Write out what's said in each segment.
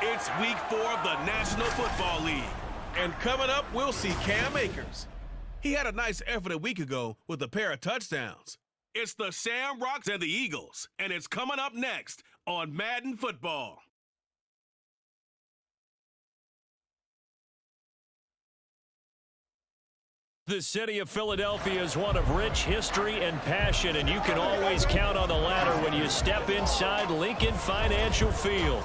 It's week 4 of the National Football League. And coming up, we'll see Cam Akers. He had a nice effort a week ago with a pair of touchdowns. It's the Shamrocks and the Eagles, and it's coming up next on Madden Football. The city of Philadelphia is one of rich history and passion, and you can always count on the ladder when you step inside Lincoln Financial Field.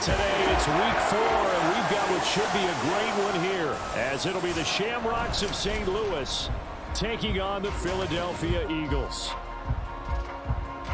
Today it's week 4, and we've got what should be a great one here, as it'll be the Shamrocks of St. Louis taking on the Philadelphia Eagles.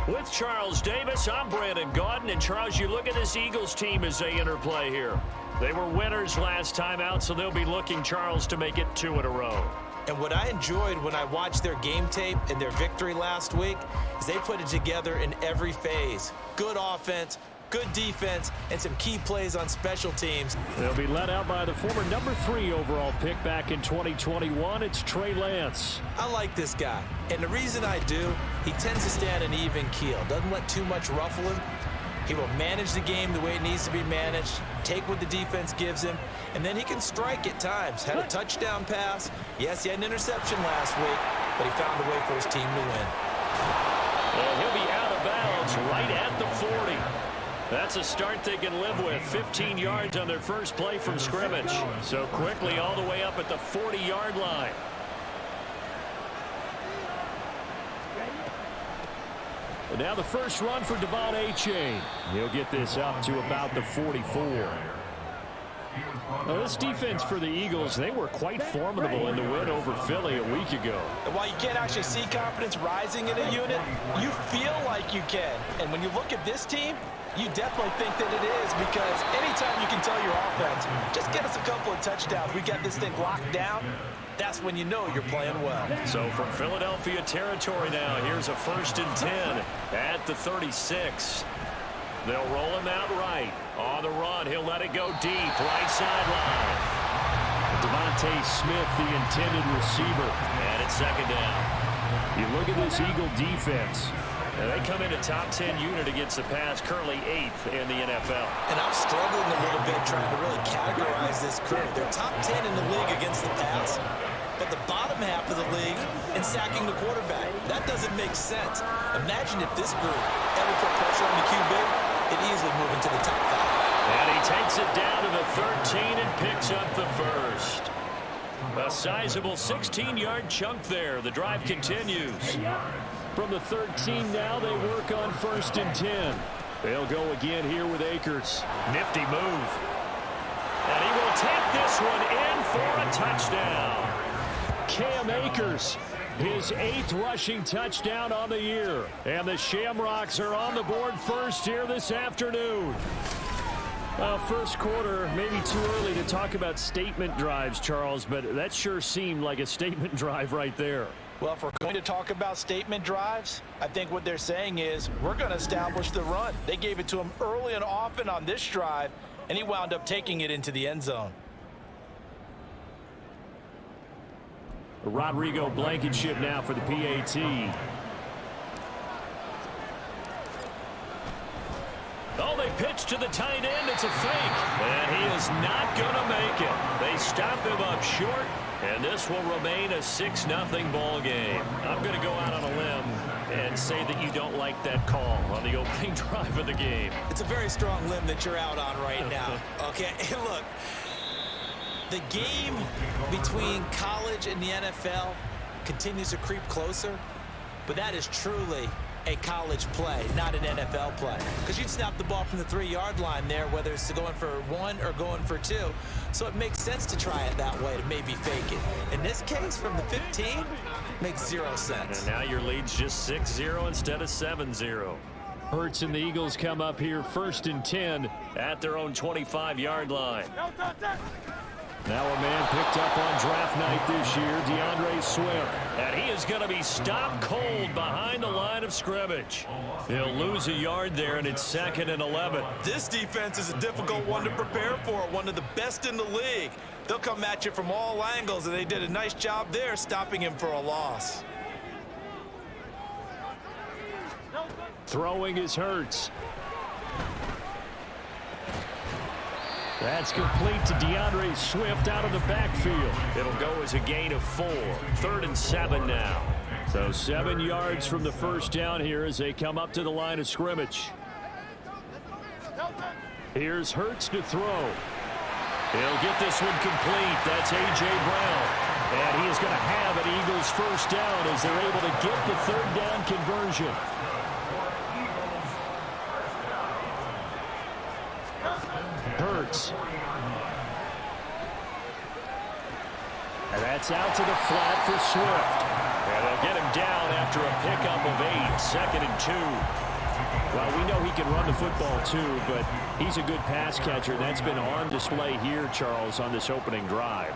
With Charles Davis, I'm Brandon Gaudin, and Charles, you look at this Eagles team as they enter play here. They were winners last time out, so they'll be looking, Charles, to make it 2 in a row. And what I enjoyed when I watched their game tape and their victory last week is they put it together in every phase. Good offense, good defense, and some key plays on special teams. They'll be led out by the former number 3 overall pick back in 2021. It's Trey Lance. I like this guy, and the reason I do, he tends to stay on an even keel. Doesn't let too much ruffle him. He will manage the game the way it needs to be managed, take what the defense gives him, and then he can strike at times. Had a touchdown pass. Yes, he had an interception last week, but he found a way for his team to win. And he'll be out of bounds right at the 40. That's a start they can live with. 15 yards on their first play from scrimmage. So quickly all the way up at the 40-yard line. And now the first run for DeVonta. He'll get this up to about the 44. Now this defense for the Eagles, they were quite formidable in the win over Philly a week ago. And while you can't actually see confidence rising in a unit, you feel like you can. And when you look at this team, you definitely think that it is, because anytime you can tell your offense, just get us a couple of touchdowns, we got this thing locked down, that's when you know you're playing well. So from Philadelphia territory now, here's a 1st and 10 at the 36. They'll roll him out right. On the run, he'll let it go deep, right sideline. DeVonta Smith, the intended receiver. And it's 2nd down. You look at this Eagle defense. And they come in a top 10 unit against the pass, currently 8th in the NFL. And I'm struggling a little bit trying to really categorize this crew. They're top 10 in the league against the pass, but the bottom half of the league in sacking the quarterback. That doesn't make sense. Imagine if this group ever put pressure on the QB, it'd easily move into the top 5. And he takes it down to the 13 and picks up the first. A sizable 16-yard chunk there. The drive continues. From the 13 now, they work on 1st and 10. They'll go again here with Akers. Nifty move. And he will take this one in for a touchdown. Cam Akers, his 8th rushing touchdown on the year. And the Shamrocks are on the board first here this afternoon. First quarter, maybe too early to talk about statement drives, Charles, but that sure seemed like a statement drive right there. Well, if we're going to talk about statement drives, I think what they're saying is we're going to establish the run. They gave it to him early and often on this drive, and he wound up taking it into the end zone. Rodrigo Blankenship now for the PAT. Oh, they pitch to the tight end. It's a fake. And he is not going to make it. They stop him up short. And this will remain a 6-0 ball game. I'm going to go out on a limb and say that you don't like that call on the opening drive of the game. It's a very strong limb that you're out on right now. Okay, look, the game between college and the NFL continues to creep closer, but that is truly a college play, not an NFL play. Because you'd snap the ball from the 3-yard line there, whether it's going for 1 or going for 2. So it makes sense to try it that way, to maybe fake it. In this case, from the 15, makes 0 sense. And now your lead's just 6-0 instead of 7-0. Hurts and the Eagles come up here 1st and 10 at their own 25-yard line. Now a man picked up on draft night this year, DeAndre Swift. And he is going to be stopped cold behind the line of scrimmage. He'll lose a yard there, and it's 2nd and 11. This defense is a difficult one to prepare for, one of the best in the league. They'll come at you from all angles, and they did a nice job there stopping him for a loss. Throwing is Hurts. That's complete to DeAndre Swift out of the backfield. It'll go as a gain of 4. 3rd and 7 now. So 7 yards from the first down here as they come up to the line of scrimmage. Here's Hurts to throw. He'll get this one complete. That's A.J. Brown. And he is going to have an Eagles first down as they're able to get the 3rd down conversion. Hurts. And that's out to the flat for Swift. And they'll get him down after a pickup of 8. 2nd and 2. Well, we know he can run the football too, but he's a good pass catcher. That's been on display here, Charles, on this opening drive.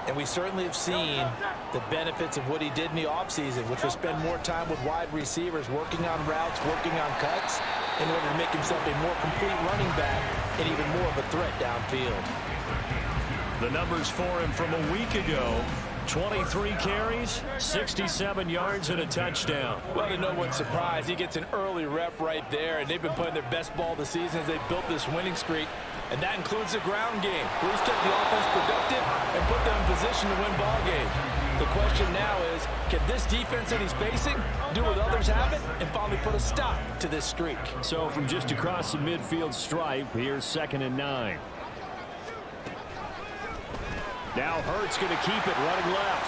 And we certainly have seen the benefits of what he did in the offseason, which was spend more time with wide receivers, working on routes, working on cuts, in order to make himself a more complete running back and even more of a threat downfield. The numbers for him from a week ago: 23 carries, 67 yards, and a touchdown. Well, to no one's surprise, he gets an early rep right there, and they've been playing their best ball this season as they built this winning streak, and that includes the ground game. Bruce kept the offense productive and put them in position to win ball games. The question now is, can this defense that he's facing do what others haven't and finally put a stop to this streak? So from just across the midfield stripe, here's 2nd and 9. Now Hurts going to keep it running left.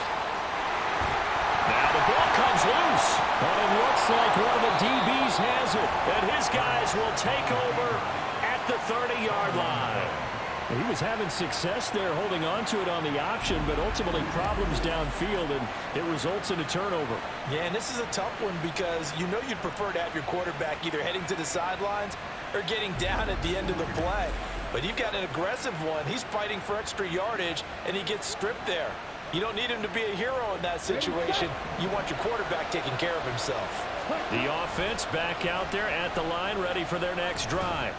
Now the ball comes loose. And it looks like one of the DBs has it. And his guys will take over at the 30-yard line. And he was having success there holding on to it on the option, but ultimately problems downfield, and it results in a turnover. Yeah, and this is a tough one because you know you'd prefer to have your quarterback either heading to the sidelines or getting down at the end of the play. But you've got an aggressive one. He's fighting for extra yardage, and he gets stripped there. You don't need him to be a hero in that situation. You want your quarterback taking care of himself. The offense back out there at the line, ready for their next drive.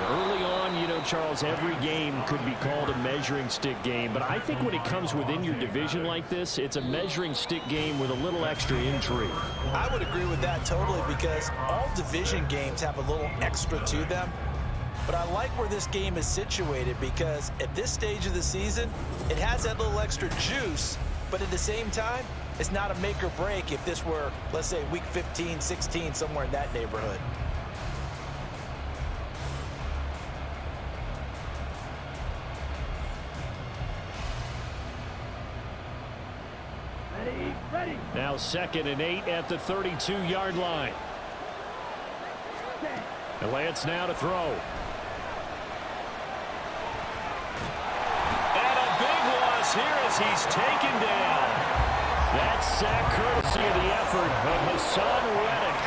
Early on, you know, Charles, every game could be called a measuring stick game. But I think when it comes within your division like this, it's a measuring stick game with a little extra intrigue. I would agree with that totally because all division games have a little extra to them. But I like where this game is situated because at this stage of the season, it has that little extra juice, but at the same time, it's not a make or break if this were, let's say, week 15, 16, somewhere in that neighborhood. Now 2nd and 8 at the 32-yard line. And Lance now to throw. And a big loss here as he's taken down. That sack courtesy of the effort of Hassan Reddick.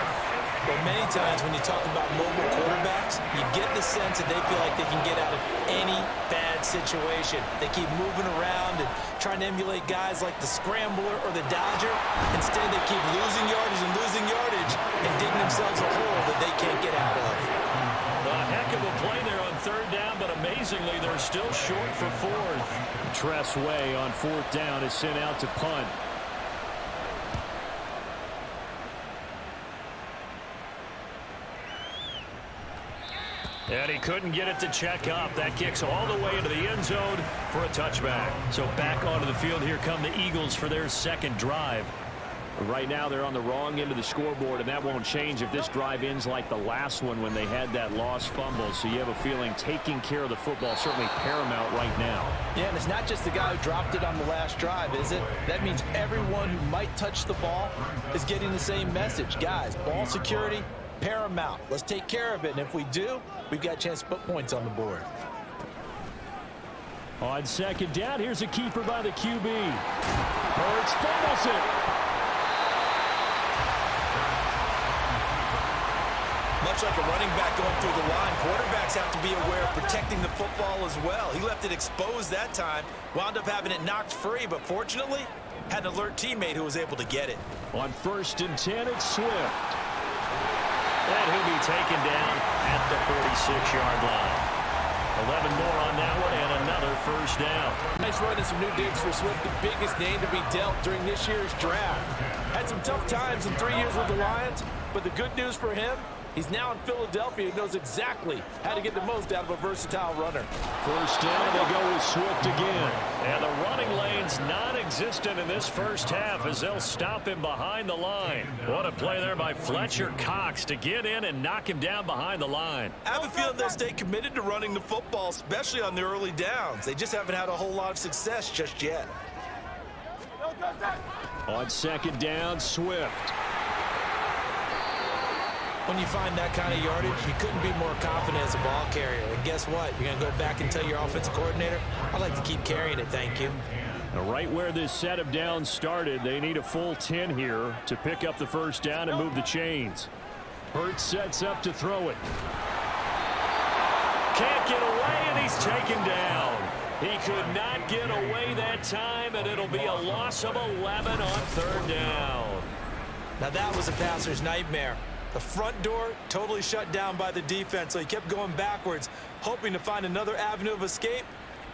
Well, many times when you talk about mobile quarterbacks, you get the sense that they feel like they can get out of any bad situation. They keep moving around and trying to emulate guys like the Scrambler or the Dodger. Instead, they keep losing yardage and digging themselves a hole that they can't get out of. A heck of a play there on 3rd down, but amazingly, they're still short for 4th. Tress Way on 4th down is sent out to punt. And he couldn't get it to check up. That kicks all the way into the end zone for a touchback. So back onto the field, here come the Eagles for their 2nd drive. Right now they're on the wrong end of the scoreboard, and that won't change if this drive ends like the last one when they had that lost fumble. So you have a feeling taking care of the football certainly paramount right now. Yeah, and it's not just the guy who dropped it on the last drive, is it? That means everyone who might touch the ball is getting the same message. Guys, ball security, paramount. Let's take care of it, and if we do, we've got a chance to put points on the board. On 2nd down, here's a keeper by the QB. Hurts fumbles it. Much like a running back going through the line, quarterbacks have to be aware of protecting the football as well. He left it exposed that time, wound up having it knocked free, but fortunately, had an alert teammate who was able to get it. On 1st and 10, it's Swift. And he'll be taken down at the 46-yard line. 11 more on that one and another first down. Nice run and some new digs for Swift, the biggest name to be dealt during this year's draft. Had some tough times in 3 years with the Lions, but the good news for him, He's now in Philadelphia and knows exactly how to get the most out of a versatile runner. First down, they go with Swift again. And the running lane's non-existent in this first half as they'll stop him behind the line. What a play there by Fletcher Cox to get in and knock him down behind the line. I have a feeling they'll stay committed to running the football, especially on the early downs. They just haven't had a whole lot of success just yet. On second down, Swift. When you find that kind of yardage, you couldn't be more confident as a ball carrier. And guess what? You're going to go back and tell your offensive coordinator, I'd like to keep carrying it, thank you. Now, right where this set of downs started, they need a full 10 here to pick up the first down and move the chains. Hurts sets up to throw it. Can't get away, and he's taken down. He could not get away that time, and it'll be a loss of 11 on third down. Now that was a passer's nightmare. The front door totally shut down by the defense, so he kept going backwards, hoping to find another avenue of escape.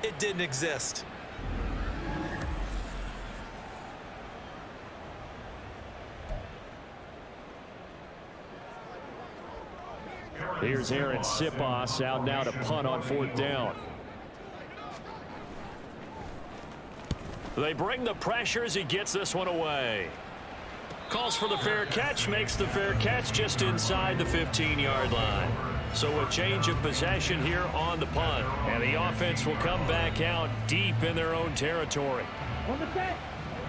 It didn't exist. Here's Aaron Sipos out now to punt on fourth down. They bring the pressure as he gets this one away. Calls for the fair catch, makes the fair catch just inside the 15-yard line. So a change of possession here on the punt. And the offense will come back out deep in their own territory.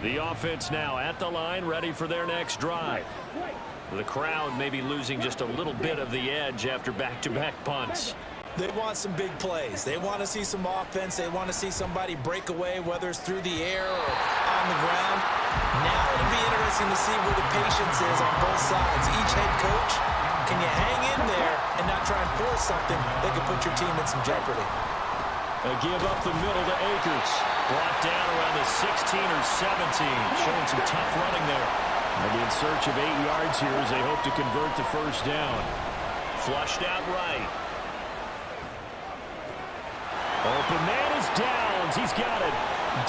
The offense now at the line, ready for their next drive. The crowd may be losing just a little bit of the edge after back-to-back punts. They want some big plays. They want to see some offense. They want to see somebody break away, whether it's through the air or on the ground. Now it'll be interesting to see where the patience is on both sides. Each head coach, can you hang in there and not try and force something that could put your team in some jeopardy? A give up the middle to Akers. Brought down around the 16 or 17. Showing some tough running there. And in search of 8 yards here as they hope to convert the first down. Flushed out right. Open man is Downs. He's got it.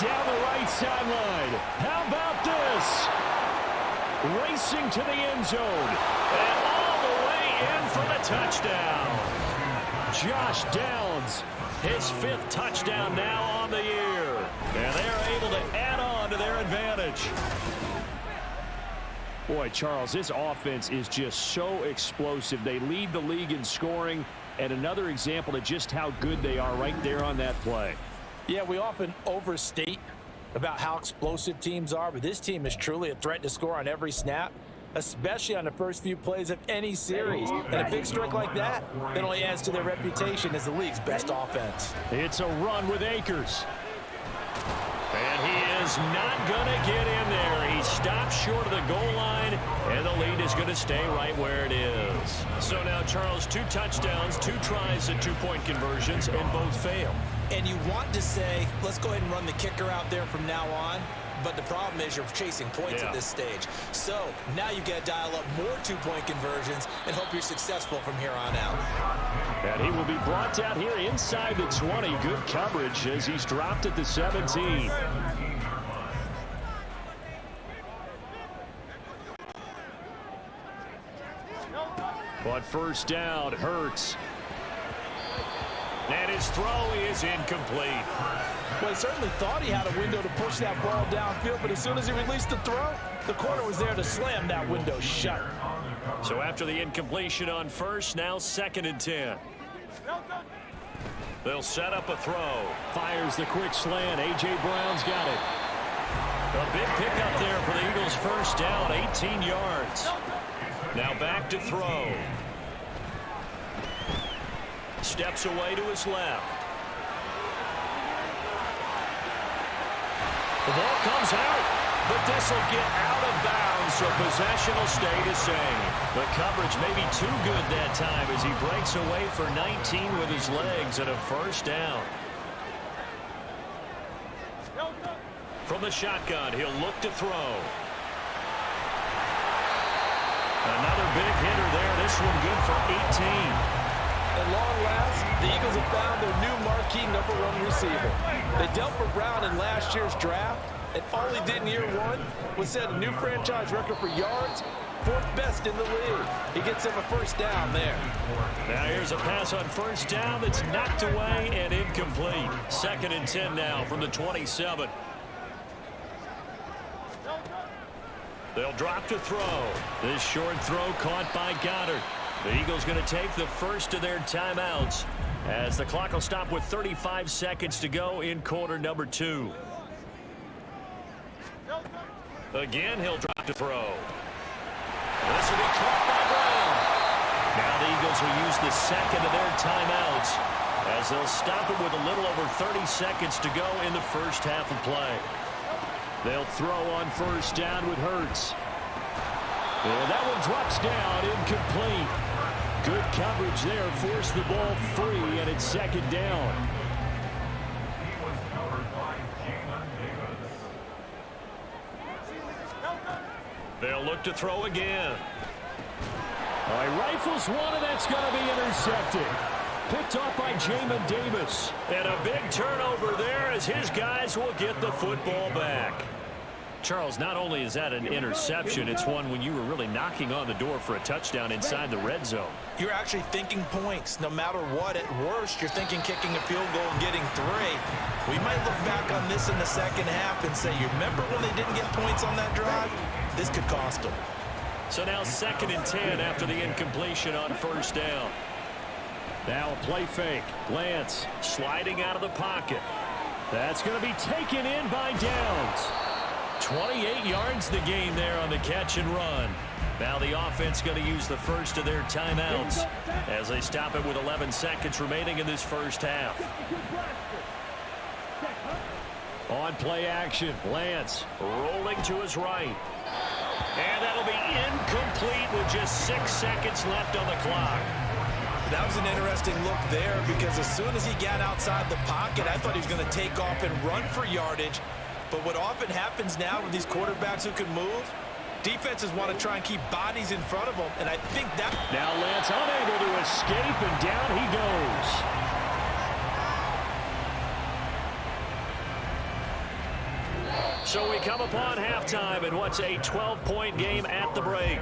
Down the right sideline. How about this? Racing to the end zone. And all the way in for the touchdown. Josh Downs, his 5th touchdown now on the year. And they're able to add on to their advantage. Boy, Charles, this offense is just so explosive. They lead the league in scoring. And another example of just how good they are right there on that play. Yeah, we often overstate about how explosive teams are, but this team is truly a threat to score on every snap, especially on the first few plays of any series. And a big streak like that only adds to their reputation as the league's best offense. It's a run with Akers. And he is not going to get in there. He stops short of the goal line, and the lead is going to stay right where it is. So now, Charles, 2 touchdowns, 2 tries at 2-point conversions, and both fail. And you want to say, let's go ahead and run the kicker out there from now on. But the problem is you're chasing points at this stage. So now you've got to dial up more 2-point conversions and hope you're successful from here on out. And he will be brought down here inside the 20. Good coverage as he's dropped at the 17. But first down, Hurts. And his throw is incomplete. Well, he certainly thought he had a window to push that ball downfield, but as soon as he released the throw, the corner was there to slam that window shut. So after the incompletion on first, now 2nd and 10. They'll set up a throw. Fires the quick slant. A.J. Brown's got it. A big pickup there for the Eagles' first down, 18 yards. Now back to throw. Steps away to his left. The ball comes out, but this will get out of bounds, so possession will stay the same. The coverage may be too good that time as he breaks away for 19 with his legs and a first down. From the shotgun, he'll look to throw. Another big hitter there. This one good for 18. At long last, the Eagles have found their new marquee #1 receiver. They dealt for Brown in last year's draft, and all he did in year 1 was set a new franchise record for yards, fourth best in the league. He gets him a first down there. Now here's a pass on first down that's knocked away and incomplete. 2nd and 10 now from the 27. They'll drop to throw. This short throw caught by Goddard. The Eagles going to take the first of their timeouts as the clock will stop with 35 seconds to go in quarter number 2. Again, he'll drop to throw. This will be caught by Brown. Now the Eagles will use the second of their timeouts as they'll stop it with a little over 30 seconds to go in the first half of play. They'll throw on first down with Hurts. And that one drops down, incomplete. Good coverage there, forced the ball free, and it's 2nd down. They'll look to throw again. All right, rifles one, and that's going to be intercepted. Picked off by Jamin Davis. And a big turnover there as his guys will get the football back. Charles, not only is that an interception, it's one when you were really knocking on the door for a touchdown inside the red zone. You're actually thinking points. No matter what, at worst, you're thinking kicking a field goal and getting 3. We might look back on this in the second half and say, you remember when they didn't get points on that drive? This could cost them. So now 2nd and 10 after the incompletion on first down. Now a play fake. Lance sliding out of the pocket. That's going to be taken in by Downs. 28 yards the gain there on the catch and run. Now the offense going to use the first of their timeouts as they stop it with 11 seconds remaining in this first half. On play action, Lance rolling to his right. And that'll be incomplete with just 6 seconds left on the clock. That was an interesting look there because as soon as he got outside the pocket, I thought he was going to take off and run for yardage. But what often happens now with these quarterbacks who can move, defenses want to try and keep bodies in front of them, and I think that... Now Lance unable to escape, and down he goes. So we come upon halftime in what's a 12-point game at the break.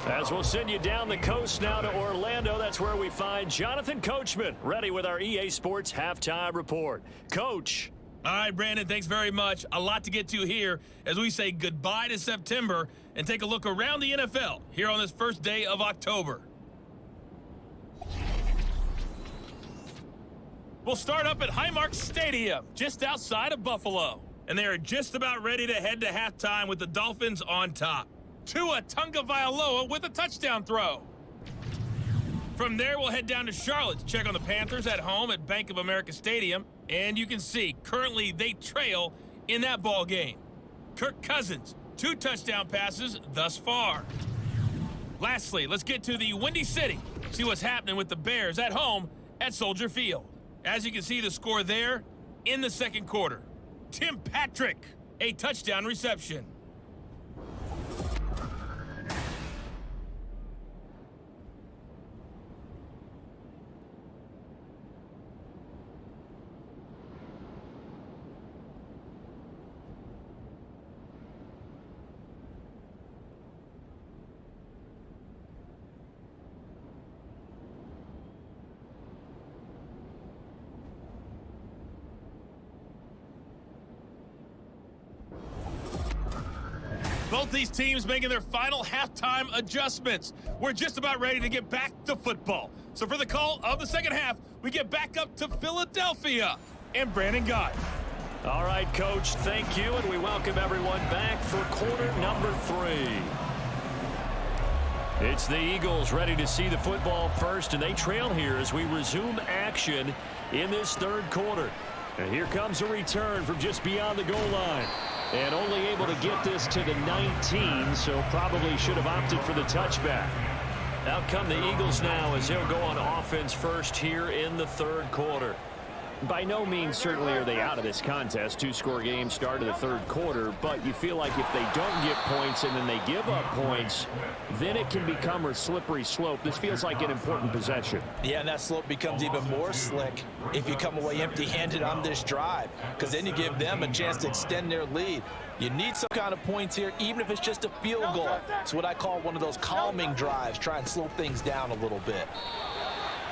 As we'll send you down the coast now to Orlando, that's where we find Jonathan Coachman ready with our EA Sports Halftime Report. Coach. All right, Brandon, thanks very much. A lot to get to here as we say goodbye to September and take a look around the NFL here on this first day of October. We'll start up at Highmark Stadium, just outside of Buffalo. And they are just about ready to head to halftime with the Dolphins on top. Tua Tagovailoa with a touchdown throw. From there, we'll head down to Charlotte to check on the Panthers at home at Bank of America Stadium. And you can see, currently they trail in that ball game. Kirk Cousins, 2 touchdown passes thus far. Lastly, let's get to the Windy City. See what's happening with the Bears at home at Soldier Field. As you can see the score there in the second quarter. Tim Patrick, a touchdown reception. Both these teams making their final halftime adjustments. We're just about ready to get back to football. So for the call of the second half, we get back up to Philadelphia and Brandon Gott. All right, Coach, thank you, and we welcome everyone back for quarter number 3. It's the Eagles ready to see the football first, and they trail here as we resume action in this third quarter. And here comes a return from just beyond the goal line. And only able to get this to the 19, so probably should have opted for the touchback. Out come the Eagles now as they'll go on offense first here in the third quarter. By no means certainly are they out of this contest. Two-score game, start of the third quarter, but you feel like if they don't get points and then they give up points, then it can become a slippery slope. This feels like an important possession. Yeah, and that slope becomes even more slick if you come away empty-handed on this drive, because then you give them a chance to extend their lead. You need some kind of points here, even if it's just a field goal. It's what I call one of those calming drives. Try and slow things down a little bit.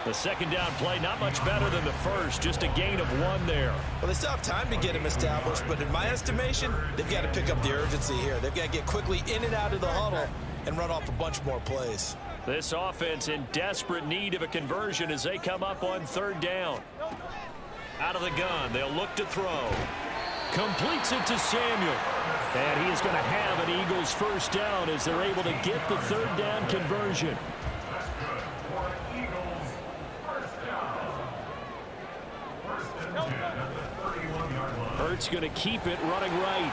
The second down play, not much better than the first, just a gain of 1 there. Well, they still have time to get them established, but in my estimation, they've got to pick up the urgency here. They've got to get quickly in and out of the huddle and run off a bunch more plays. This offense in desperate need of a conversion as they come up on third down. Out of the gun, they'll look to throw. Completes it to Samuel. And he is going to have an Eagles first down as they're able to get the third down conversion. Hurts going to keep it running right.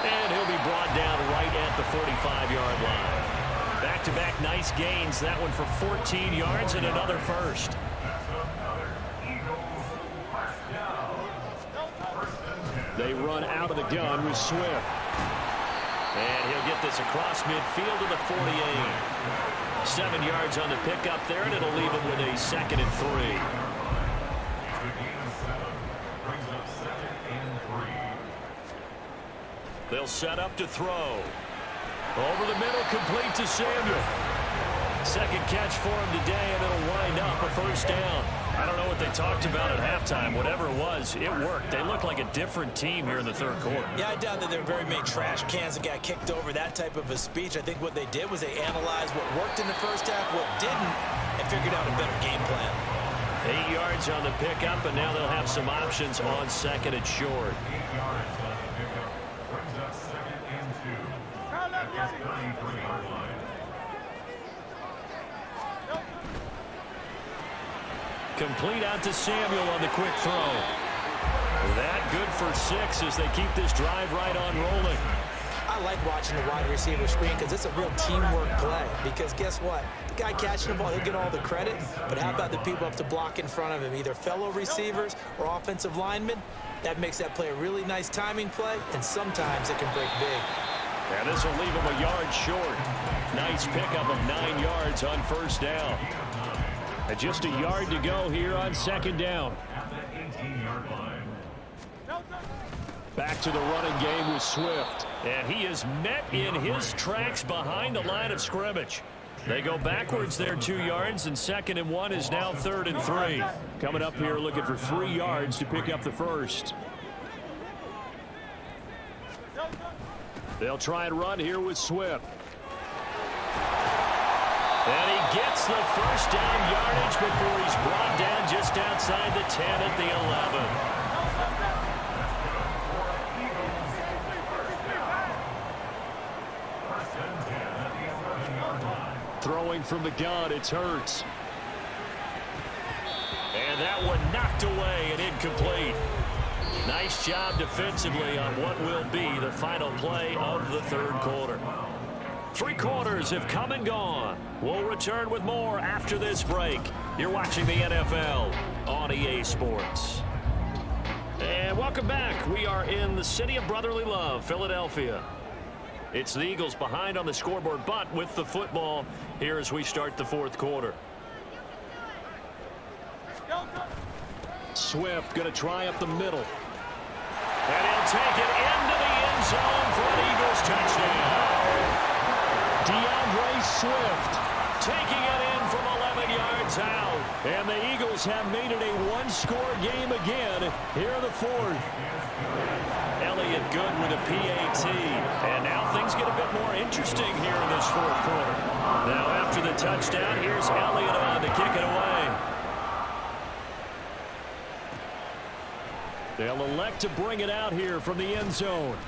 And he'll be brought down right at the 45-yard line. Back-to-back nice gains. That one for 14 yards and another first. They run out of the gun with Swift. And he'll get this across midfield to the 48. 7 yards on the pickup there, and it'll leave him with a 2nd and 3. They'll set up to throw. Over the middle, complete to Samuel. Second catch for him today, and it'll wind up a first down. I don't know what they talked about at halftime. Whatever it was, it worked. They look like a different team here in the third quarter. Yeah, I doubt that there were very many trash cans that got kicked over, that type of a speech. I think what they did was they analyzed what worked in the first half, what didn't, and figured out a better game plan. 8 yards on the pickup, and now they'll have some options on 2nd and short. Complete out to Samuel on the quick throw. That good for 6 as they keep this drive right on rolling. I like watching the wide receiver screen because it's a real teamwork play. Because guess what? The guy catching the ball, he'll get all the credit. But how about the people up to block in front of him, either fellow receivers or offensive linemen? That makes that play a really nice timing play, and sometimes it can break big. And this will leave him a yard short. Nice pickup of 9 yards on first down. And just a yard to go here on 2nd down. Back to the running game with Swift. And he is met in his tracks behind the line of scrimmage. They go backwards there 2 yards, and 2nd and 1 is now 3rd and 3. Coming up here looking for 3 yards to pick up the first. They'll try and run here with Swift. And he gets the first down yardage before he's brought down just outside the 10 at the 11. Throwing from the gun, it's Hurts. And that one knocked away and incomplete. Nice job defensively on what will be the final play of the third quarter. 3 quarters have come and gone. We'll return with more after this break. You're watching the NFL on EA Sports. And welcome back. We are in the city of brotherly love, Philadelphia. It's the Eagles behind on the scoreboard, but with the football here as we start the fourth quarter. Swift going to try up the middle. And he'll take it into the end zone for an Eagles touchdown. DeAndre Swift taking it in from 11 yards out. And the Eagles have made it a one-score game again here in the fourth. Elliott good with a PAT. And now things get a bit more interesting here in this fourth quarter. Now after the touchdown, here's Elliott on to kick it away. They'll elect to bring it out here from the end zone.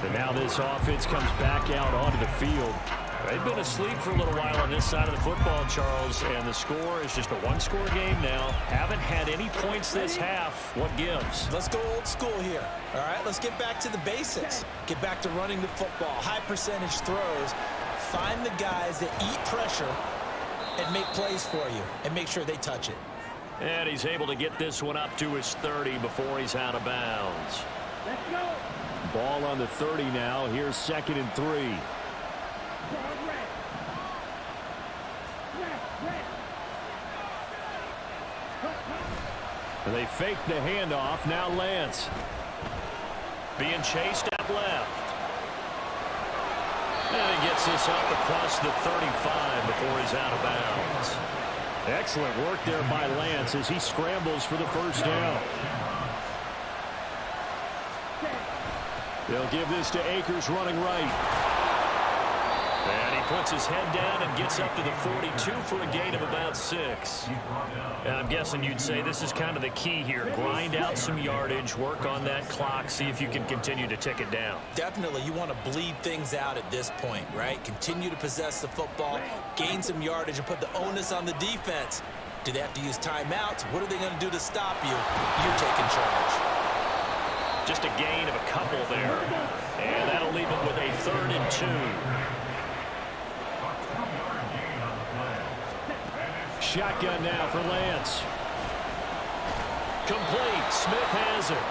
And now this offense comes back out onto the field. They've been asleep for a little while on this side of the football, Charles, and the score is just a one-score game now. Haven't had any points this half. What gives? Let's go old school here. All right, let's get back to the basics. Get back to running the football, high percentage throws. Find the guys that eat pressure and make plays for you and make sure they touch it. And he's able to get this one up to his 30 before he's out of bounds. Let's go. Ball on the 30 now. Here's 2nd and 3. And they fake the handoff. Now Lance. Being chased out left. And he gets this up across the 35 before he's out of bounds. Excellent work there by Lance as he scrambles for the first down. They'll give this to Akers running right. And he puts his head down and gets up to the 42 for a gain of about 6. And I'm guessing you'd say this is kind of the key here. Grind out some yardage, work on that clock, see if you can continue to tick it down. Definitely, you want to bleed things out at this point, right? Continue to possess the football, gain some yardage, and put the onus on the defense. Do they have to use timeouts? What are they going to do to stop you? You're taking charge. Just a gain of a couple there. And that'll leave it with a 3rd and 2. Shotgun now for Lance. Complete. Smith has it.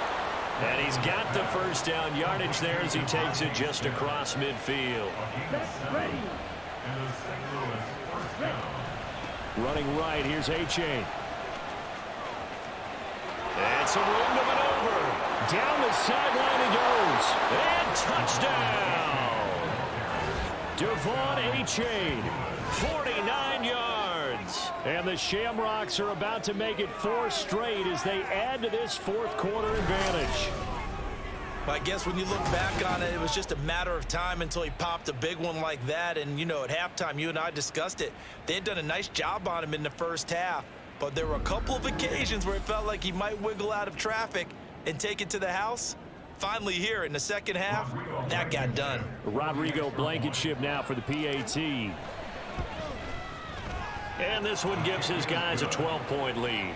And he's got the first down yardage there as he takes it just across midfield. Running right, here's A-Chain. And some room to maneuver. Down the sideline he goes. And touchdown! DeVonta A-Chain, 49 yards. And the Shamrocks are about to make it 4 straight as they add to this 4th quarter advantage. I guess when you look back on it, it was just a matter of time until he popped a big one like that. And, you know, at halftime, you and I discussed it. They had done a nice job on him in the first half. But there were a couple of occasions where it felt like he might wiggle out of traffic and take it to the house. Finally here in the second half, that got done. Rodrigo Blankenship now for the PAT. And this one gives his guys a 12-point lead.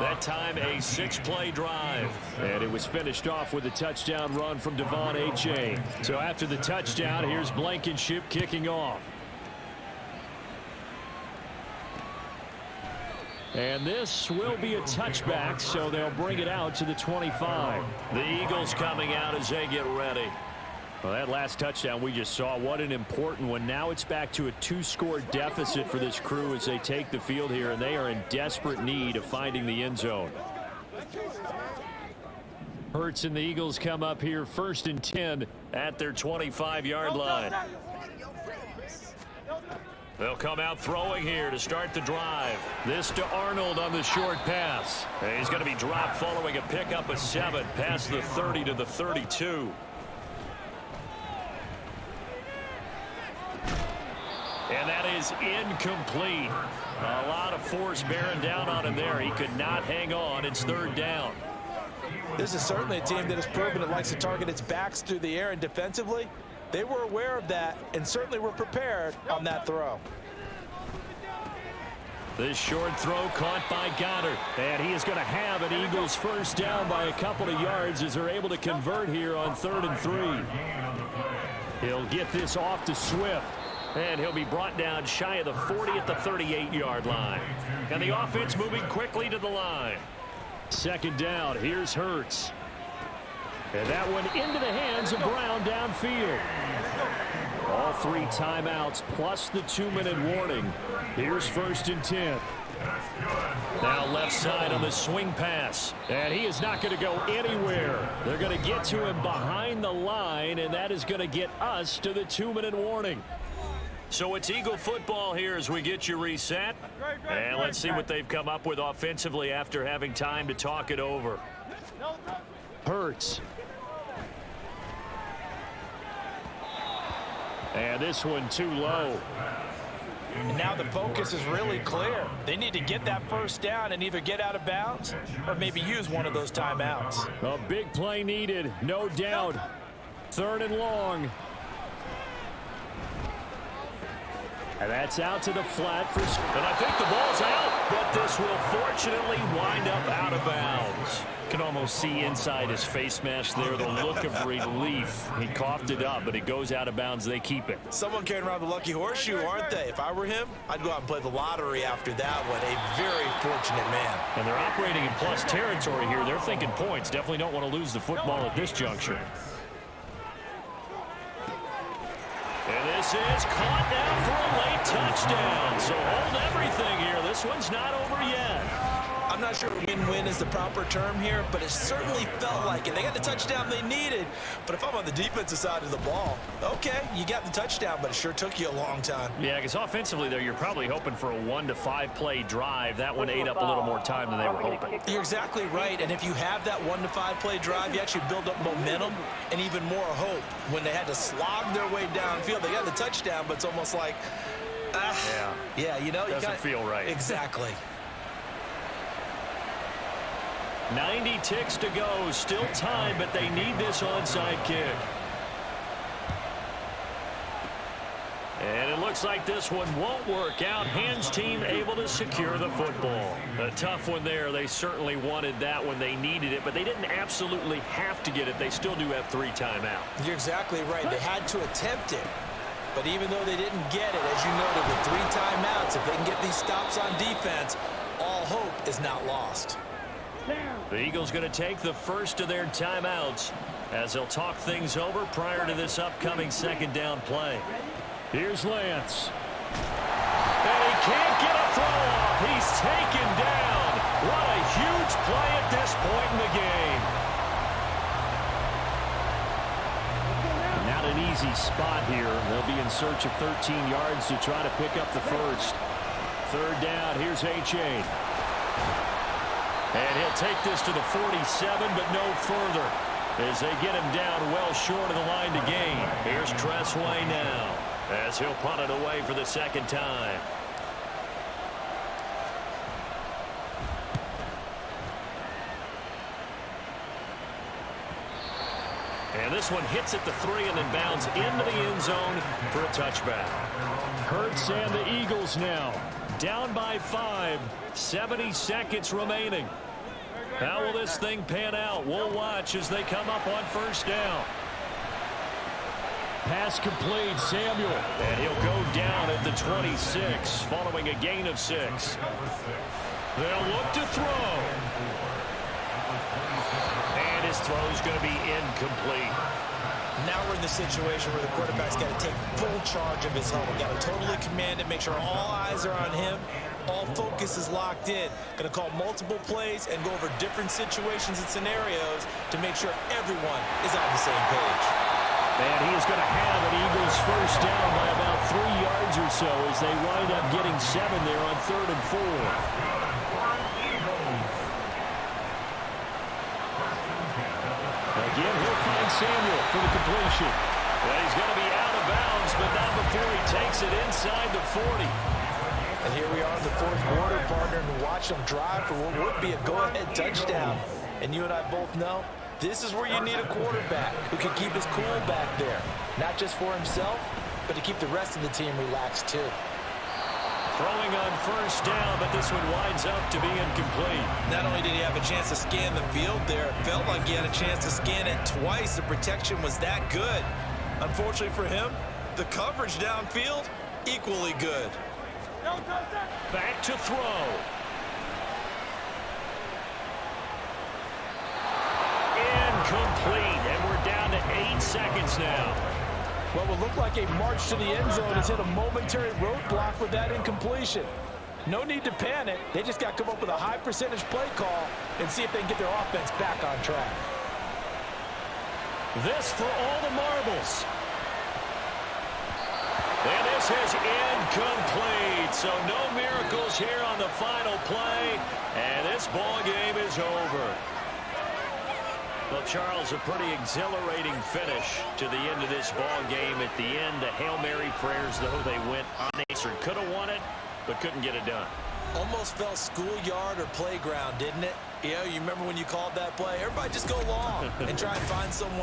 That time a 6-play drive. And it was finished off with a touchdown run from DeVonta A-Chain. So after the touchdown, here's Blankenship kicking off. And this will be a touchback, so they'll bring it out to the 25. The Eagles coming out as they get ready. Well, that last touchdown we just saw, what an important one. Now it's back to a 2-score deficit for this crew as they take the field here, and they are in desperate need of finding the end zone. Hurts and the Eagles come up here 1st and 10 at their 25-yard line. They'll come out throwing here to start the drive. This to Arnold on the short pass. And he's going to be dropped following a pickup of 7 past the 30 to the 32. And that is incomplete. A lot of force bearing down on him there. He could not hang on. It's 3rd down. This is certainly a team that has proven it likes to target its backs through the air, and defensively, they were aware of that and certainly were prepared on that throw. This short throw caught by Goddard. And he is going to have an Eagles first down by a couple of yards as they're able to convert here on 3rd and 3. He'll get this off to Swift. And he'll be brought down shy of the 40 at the 38-yard line. And the offense moving quickly to the line. 2nd down. Here's Hurts. And that one into the hands of Brown downfield. All 3 timeouts plus the 2-minute warning. Here's 1st and 10. Now left side on the swing pass. And he is not going to go anywhere. They're going to get to him behind the line, and that is going to get us to the 2-minute warning. So it's Eagle football here as we get you reset. And let's see what they've come up with offensively after having time to talk it over. Hurts. And this one too low. And now the focus is really clear. They need to get that first down and either get out of bounds or maybe use one of those timeouts. A big play needed, no doubt. 3rd and long. And that's out to the flat for... And I think the ball's out, but this will fortunately wind up out of bounds. Can almost see inside his face mask there the look of relief. He coughed it up, but it goes out of bounds. They keep it. Someone carrying around the lucky horseshoe, aren't they? If I were him, I'd go out and play the lottery after that one. A very fortunate man. And they're operating in plus territory here. They're thinking points. Definitely don't want to lose the football at this juncture. And this is caught now for a late touchdown. So hold everything here. This one's not over yet. I'm not sure win-win is the proper term here, but it certainly felt like it. They got the touchdown they needed, but if I'm on the defensive side of the ball, okay, you got the touchdown, but it sure took you a long time. Yeah, because offensively there, you're probably hoping for a 1 to 5 play drive. That one ate up a little more time than they were hoping. You're exactly right, and if you have that 1 to 5 play drive, you actually build up momentum and even more hope. When they had to slog their way downfield, they got the touchdown, but it's almost like, yeah, you know, doesn't feel right. Exactly. 90 ticks to go. Still time, but they need this onside kick. And it looks like this one won't work out. Hands team able to secure the football. A tough one there. They certainly wanted that when they needed it, but they didn't absolutely have to get it. They still do have 3 timeouts. You're exactly right. They had to attempt it. But even though they didn't get it, as you noted, with 3 timeouts, if they can get these stops on defense, all hope is not lost. The Eagles going to take the first of their timeouts as they'll talk things over prior to this upcoming second down play. Here's Lance. And he can't get a throw off. He's taken down. What a huge play at this point in the game. Not an easy spot here. They'll be in search of 13 yards to try to pick up the first. Third down. Here's H.A. And he'll take this to the 47, but no further as they get him down well short of the line to gain. Here's Tressway now as he'll punt it away for the second time. And this one hits at the 3 and then bounds into the end zone for a touchback. Hurts and the Eagles now down by 5. 70 seconds remaining. How will this thing pan out? We'll watch as they come up on first down. Pass complete, Samuel. And he'll go down at the 26 following a gain of 6. They'll look to throw. And his throw's going to be incomplete. Now we're in the situation where the quarterback's got to take full charge of his huddle. Got to totally command it, make sure all eyes are on him. All focus is locked in. Going to call multiple plays and go over different situations and scenarios to make sure everyone is on the same page. And he is going to have an Eagles first down by about 3 yards or so as they wind up getting 7 there on 3rd and 4. Again, he'll find Samuel for the completion. Well, he's going to be out of bounds, but not before he takes it inside the 40. And here we are in the 4th quarter, partner, and watch them drive for what would be a go-ahead touchdown. And you and I both know this is where you need a quarterback who can keep his cool back there. Not just for himself, but to keep the rest of the team relaxed too. Throwing on first down, but this one winds up to be incomplete. Not only did he have a chance to scan the field there, it felt like he had a chance to scan it twice. The protection was that good. Unfortunately for him, the coverage downfield, equally good. Back to throw. Incomplete, and we're down to 8 seconds now. What will look like a march to the end zone has hit a momentary roadblock with that incompletion. No need to panic. They just got to come up with a high percentage play call and see if they can get their offense back on track. This for all the marbles. And this is incomplete. So no miracles here on the final play. And this ball game is over. Well, Charles, a pretty exhilarating finish to the end of this ball game. At the end, the Hail Mary prayers, though, they went unanswered. Could have won it, but couldn't get it done. Almost felt schoolyard or playground, didn't it? You know, you remember when you called that play? Everybody just go long and try and find someone